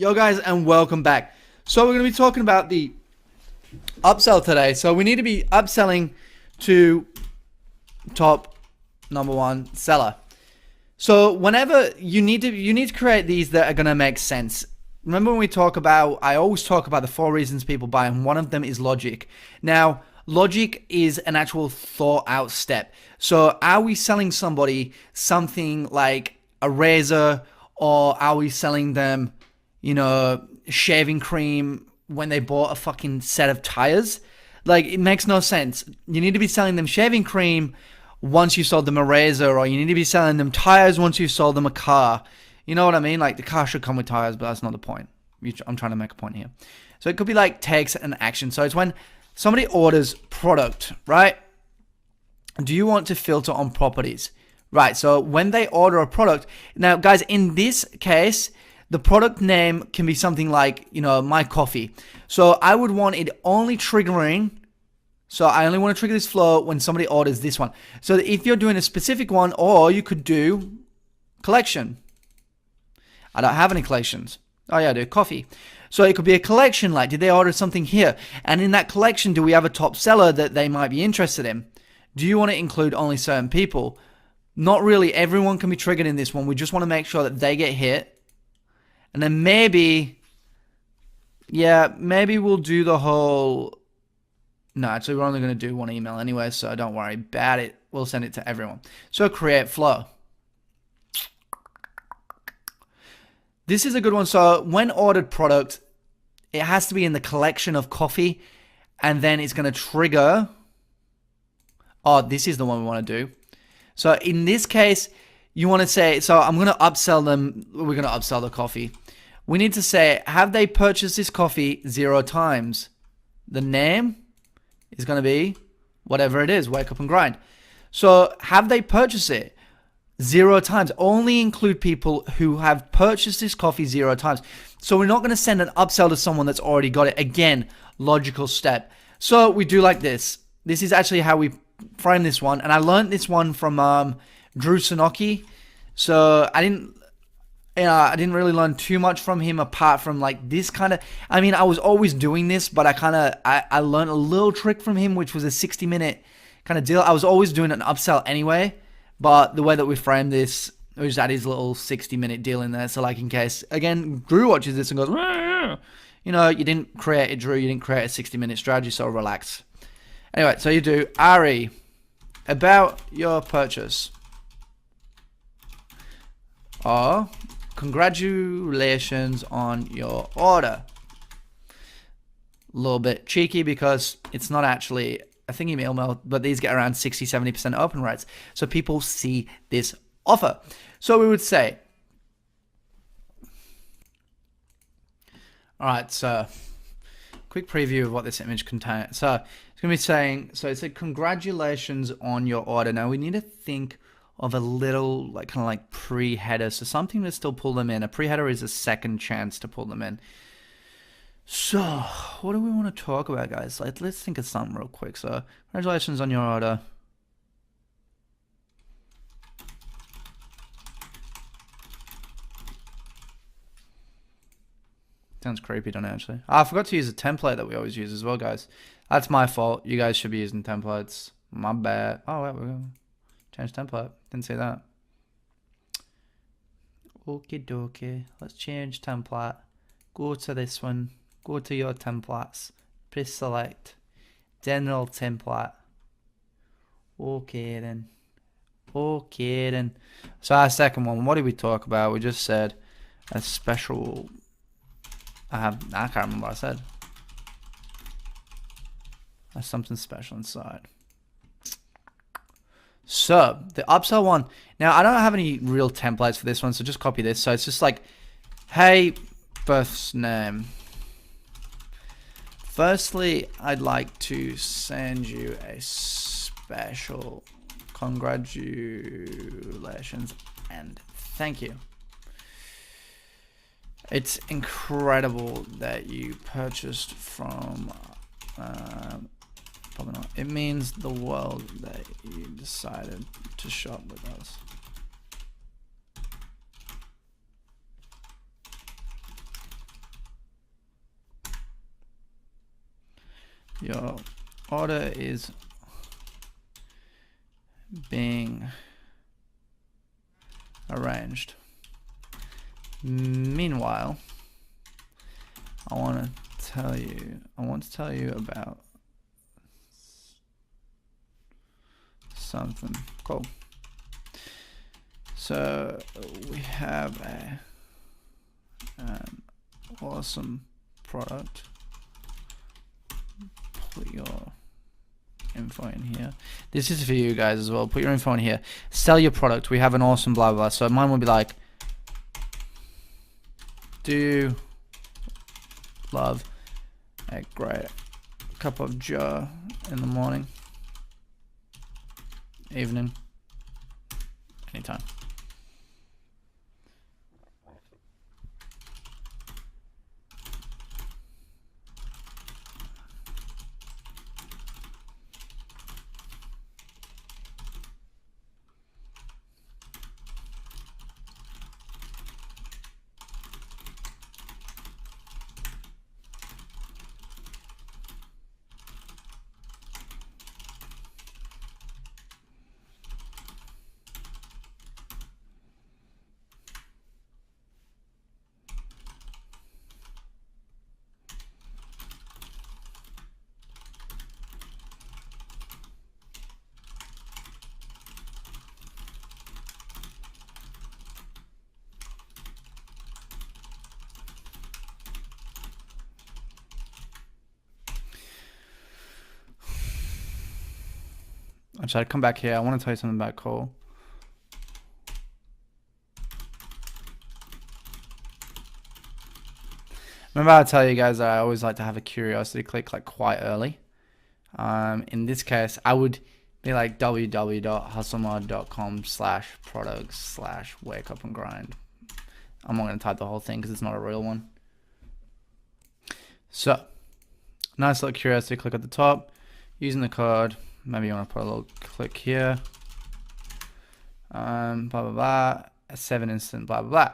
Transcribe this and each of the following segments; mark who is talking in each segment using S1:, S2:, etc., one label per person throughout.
S1: Yo guys, and welcome back. So we're going to be talking about the upsell today. So we need to be upselling to top number one seller. So whenever you need to create these that are going to make sense. Remember when we talk about, I always talk about the 4 reasons people buy, and one of them is logic. Now, logic is an actual thought out step. So are we selling somebody something like a razor, or are we selling them, shaving cream when they bought a fucking set of tires? Like, it makes no sense. You need to be selling them shaving cream once you sold them a razor, or you need to be selling them tires once you sold them a car. You know what I mean? Like, the car should come with tires, but that's not the point. I'm trying to make a point here. So it could be like takes an action. So it's when somebody orders product, right? Do you want to filter on properties? Right, so when they order a product, now guys, in this case, the product name can be something like, my coffee. So I would want it only triggering, so I only want to trigger this flow when somebody orders this one. So if you're doing a specific one, or you could do collection. I don't have any collections. Oh yeah, I do, coffee. So it could be a collection, like, did they order something here? And in that collection, do we have a top seller that they might be interested in? Do you want to include only certain people? Not really. Everyone can be triggered in this one. We just want to make sure that they get hit. And then maybe we'll do the whole... No, actually, we're only going to do one email anyway, so don't worry about it. We'll send it to everyone. So create flow. This is a good one. So when ordered product, it has to be in the collection of coffee, and then it's going to trigger... Oh, this is the one we want to do. So in this case, you want to say, so I'm going to upsell them. We're going to upsell the coffee. We need to say, have they purchased this coffee 0 times? The name is going to be whatever it is, wake up and grind. So have they purchased it 0 times? Only include people who have purchased this coffee 0 times. So we're not going to send an upsell to someone that's already got it. Again, logical step. So we do like this. This is actually how we frame this one, and I learned this one from Drew Sonoki. So I didn't really learn too much from him, apart from like this kind of, I was always doing this, but I learned a little trick from him, which was a 60-minute kind of deal. I was always doing an upsell anyway, but the way that we framed this, we just add his little 60-minute deal in there. So like, in case, again, Drew watches this and goes, you didn't create it, Drew, you didn't create a 60-minute strategy, so relax. Anyway, so you do RE about your purchase, or congratulations on your order. A little bit cheeky because it's not actually a thingy mail, but these get around 60-70% open rates. So people see this offer. So we would say, all right, so quick preview of what this image contains. So it's going to be saying, so it said, congratulations on your order. Now we need to think of a little kind of pre-header. So something to still pull them in. A pre-header is a second chance to pull them in. So what do we want to talk about, guys? Let's think of something real quick. So congratulations on your order. Sounds creepy, don't it, actually? I forgot to use a template that we always use as well, guys. That's my fault. You guys should be using templates. My bad. Oh, wait, we're going to change template. Didn't see that. Okie dokie. Let's change template. Go to this one. Go to your templates. Press select. General template. Okay, then. Okay, then. So our second one, what did we talk about? We just said a special... I can't remember what I said. There's something special inside. So the upsell one. Now I don't have any real templates for this one, so just copy this. So it's just like, hey, first name. Firstly, I'd like to send you a special congratulations and thank you. It's incredible that you purchased from, probably not. It means the world that you decided to shop with us. Your order is being arranged. Meanwhile, I want to tell you about something cool. So we have an awesome product. Put your info in here. This is for you guys as well. Put your info in here. Sell your product. We have an awesome blah blah. So mine would be like, do you love a great cup of joe in the morning, evening, anytime? Actually, I'd come back here. I want to tell you something about Cole. Remember I tell you guys that I always like to have a curiosity click like quite early. In this case, I would be like www.hustlemod.com/products/wake up and grind. I'm not going to type the whole thing because it's not a real one. So, nice little curiosity click at the top. Using the code. Maybe you want to put a little click here. Blah, blah, blah. A 7 instant, blah, blah, blah.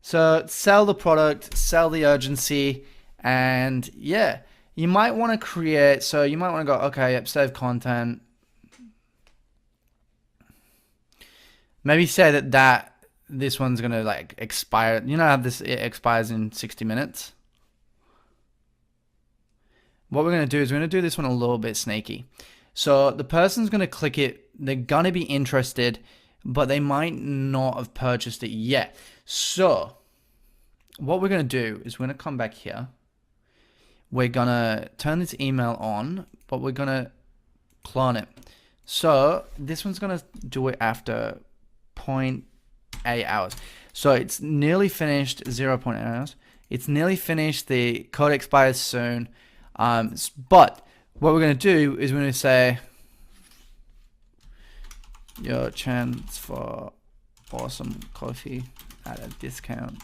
S1: So sell the product, sell the urgency. And yeah, you might want to create. So you might want to go, okay, yep, save content. Maybe say that this one's going to like expire. You know how it expires in 60 minutes? What we're going to do is we're going to do this one a little bit sneaky. So the person's going to click it. They're going to be interested, but they might not have purchased it yet. So what we're going to do is we're going to come back here. We're going to turn this email on, but we're going to clone it. So this one's going to do it after 0.8 hours. So it's nearly finished, 0.8 hours. It's nearly finished. The code expires soon. But what we're going to do is we're going to say your chance for awesome coffee at a discount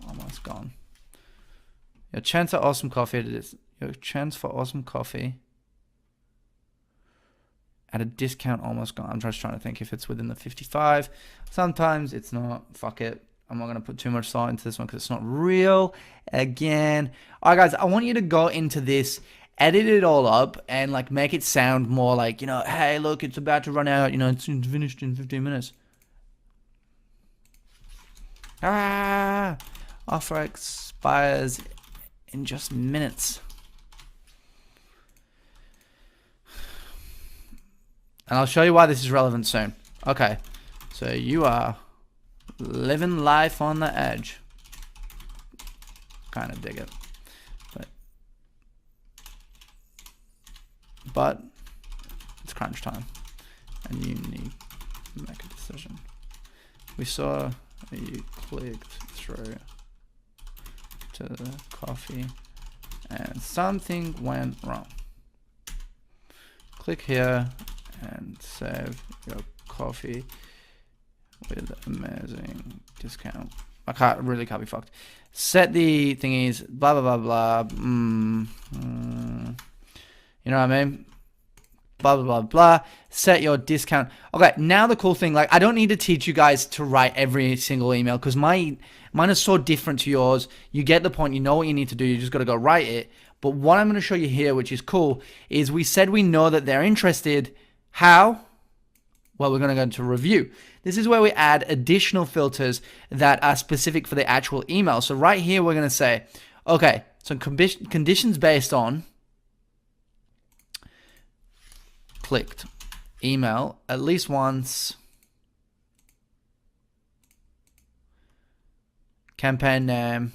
S1: almost gone. Your chance for awesome coffee at a discount almost gone. I'm just trying to think if it's within the 55. Sometimes it's not. Fuck it. I'm not going to put too much thought into this one because it's not real. Again. All right, guys, I want you to go into this, edit it all up, and like make it sound more like, you know, hey, look, it's about to run out. You know, it's finished in 15 minutes. Offer expires in just minutes. And I'll show you why this is relevant soon. Okay, so you are living life on the edge. Kind of dig it. But it's crunch time. And you need to make a decision. We saw you clicked through to the coffee and something went wrong. Click here and save your coffee with amazing discount. I really can't be fucked. Set the thingies, blah, blah, blah, blah. You know what I mean? Blah, blah, blah, blah. Set your discount. Okay, now the cool thing, like, I don't need to teach you guys to write every single email because mine is so different to yours. You get the point. You know what you need to do. You just got to go write it. But what I'm going to show you here, which is cool, is we said we know that they're interested. How? Well, we're going to go into review. This is where we add additional filters that are specific for the actual email. So right here, we're going to say, okay, so conditions based on clicked email at least once, campaign name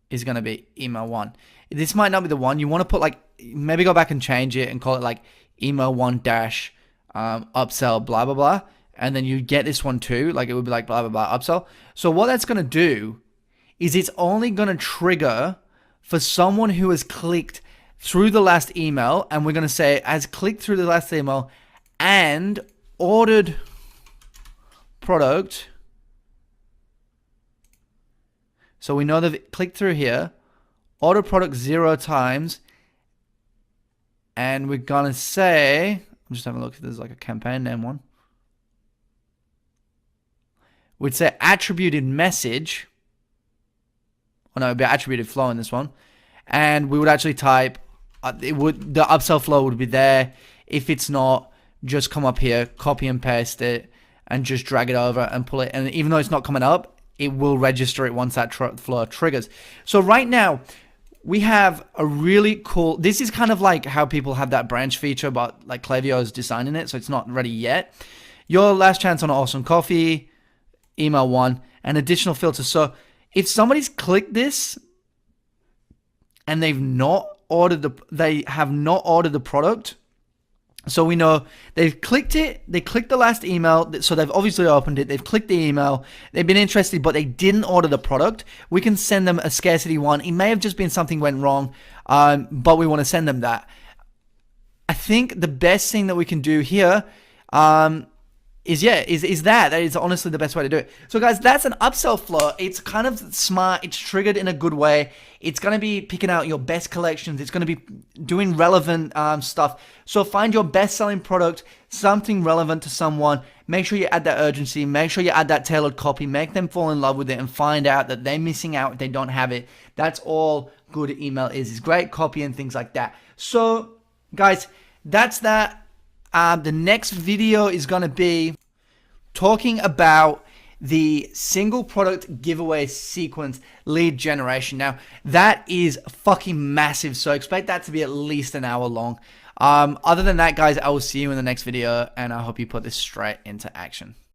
S1: is going to be email 1. This might not be the one. You want to put like, maybe go back and change it and call it like email 1 dash upsell blah blah blah, and then you get this one too, like it would be like blah blah blah upsell. So what that's going to do is it's only going to trigger for someone who has clicked through the last email, and we're going to say has clicked through the last email and ordered product. So we know they've clicked through here, order product 0 times, and we're gonna say, I'm just having a look if there's like a campaign name one. We'd say attributed message. Oh no, it'd be attributed flow in this one. And we would actually type, the upsell flow would be there. If it's not, just come up here, copy and paste it, and just drag it over and pull it. And even though it's not coming up, it will register it once that flow triggers. So right now, we have a really cool, this is kind of like how people have that branch feature, but like Klaviyo is designing it, so it's not ready yet. Your last chance on awesome coffee, email 1, and additional filters. So if somebody's clicked this and they have not ordered the product, so we know they've clicked it, they clicked the last email, so they've obviously opened it, they've clicked the email, they've been interested, but they didn't order the product. We can send them a scarcity 1. It may have just been something went wrong, but we want to send them that. I think the best thing that we can do here is that is honestly the best way to do it. So guys, that's an upsell flow. It's kind of smart. It's triggered in a good way. It's going to be picking out your best collections. It's going to be doing relevant stuff. So find your best selling product, something relevant to someone. Make sure you add that urgency. Make sure you add that tailored copy. Make them fall in love with it and find out that they're missing out if they don't have it. That's all good email is great copy and things like that. So guys, that's that. The next video is going to be talking about the single product giveaway sequence lead generation. Now, that is fucking massive, so expect that to be at least an hour long. Other than that, guys, I will see you in the next video, and I hope you put this straight into action.